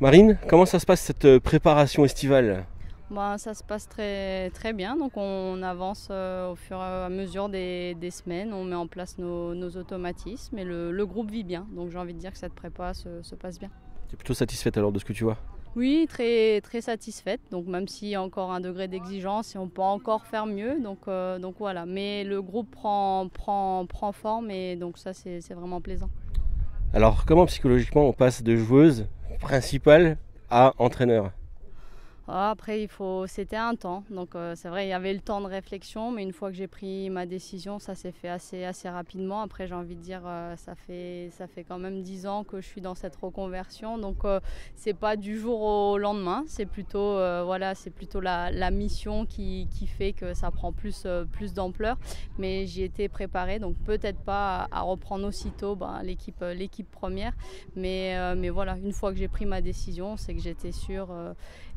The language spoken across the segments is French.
Marine, comment ça se passe cette préparation estivale? Ben, ça se passe très, très bien, donc on avance au fur et à mesure des semaines, on met en place nos automatismes et le groupe vit bien, donc j'ai envie de dire que cette prépa se passe bien. Tu es plutôt satisfaite alors de ce que tu vois? Oui, très, très satisfaite, donc même s'il y a encore un degré d'exigence et on peut encore faire mieux, donc voilà, mais le groupe prend forme et donc ça c'est vraiment plaisant. Alors comment psychologiquement on passe de joueuse principale à entraîneur? Ah, après, c'était un temps. Donc, c'est vrai, il y avait le temps de réflexion, mais une fois que j'ai pris ma décision, ça s'est fait assez rapidement. Après, j'ai envie de dire, ça fait quand même 10 ans que je suis dans cette reconversion. Donc, c'est pas du jour au lendemain. C'est plutôt la mission qui fait que ça prend plus d'ampleur. Mais j'y étais préparée, donc peut-être pas à reprendre aussitôt l'équipe première. Mais voilà, une fois que j'ai pris ma décision, c'est que j'étais sûre.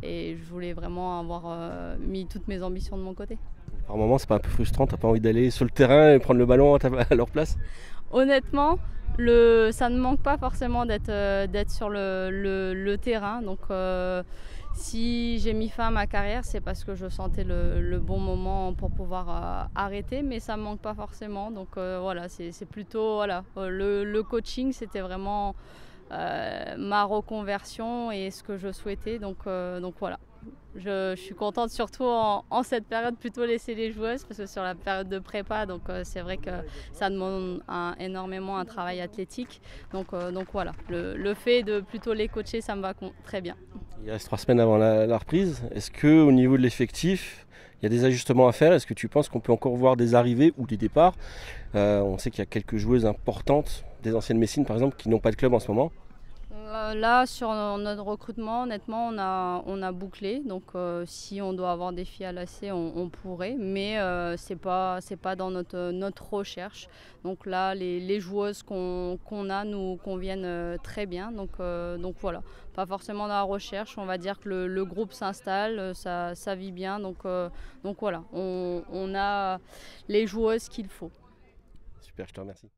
Et je voulais vraiment avoir mis toutes mes ambitions de mon côté. Par moments c'est pas un peu frustrant, t'as pas envie d'aller sur le terrain et prendre le ballon à leur place? Honnêtement, ça ne manque pas forcément d'être sur le terrain. Donc, si j'ai mis fin à ma carrière, c'est parce que je sentais le bon moment pour pouvoir arrêter, mais ça ne me manque pas forcément. Donc, voilà, c'est plutôt voilà, le coaching, c'était vraiment ma reconversion et ce que je souhaitais. Donc voilà. Je suis contente surtout en cette période plutôt laisser les joueuses parce que sur la période de prépa, donc c'est vrai que ça demande énormément un travail athlétique. Donc voilà, le fait de plutôt les coacher, ça me va très bien. Il reste 3 semaines avant la reprise. Est-ce que au niveau de l'effectif, il y a des ajustements à faire? Est-ce que tu penses qu'on peut encore voir des arrivées ou des départs? On sait qu'il y a quelques joueuses importantes, des anciennes Messines par exemple, qui n'ont pas de club en ce moment. Là, sur notre recrutement, honnêtement, on a bouclé. Donc, si on doit avoir des filles à l'AC, on pourrait. Mais c'est pas dans notre recherche. Donc là, les joueuses qu'on a nous conviennent très bien. Donc voilà, pas forcément dans la recherche. On va dire que le groupe s'installe, ça vit bien. Donc voilà, on a les joueuses qu'il faut. Super, je te remercie.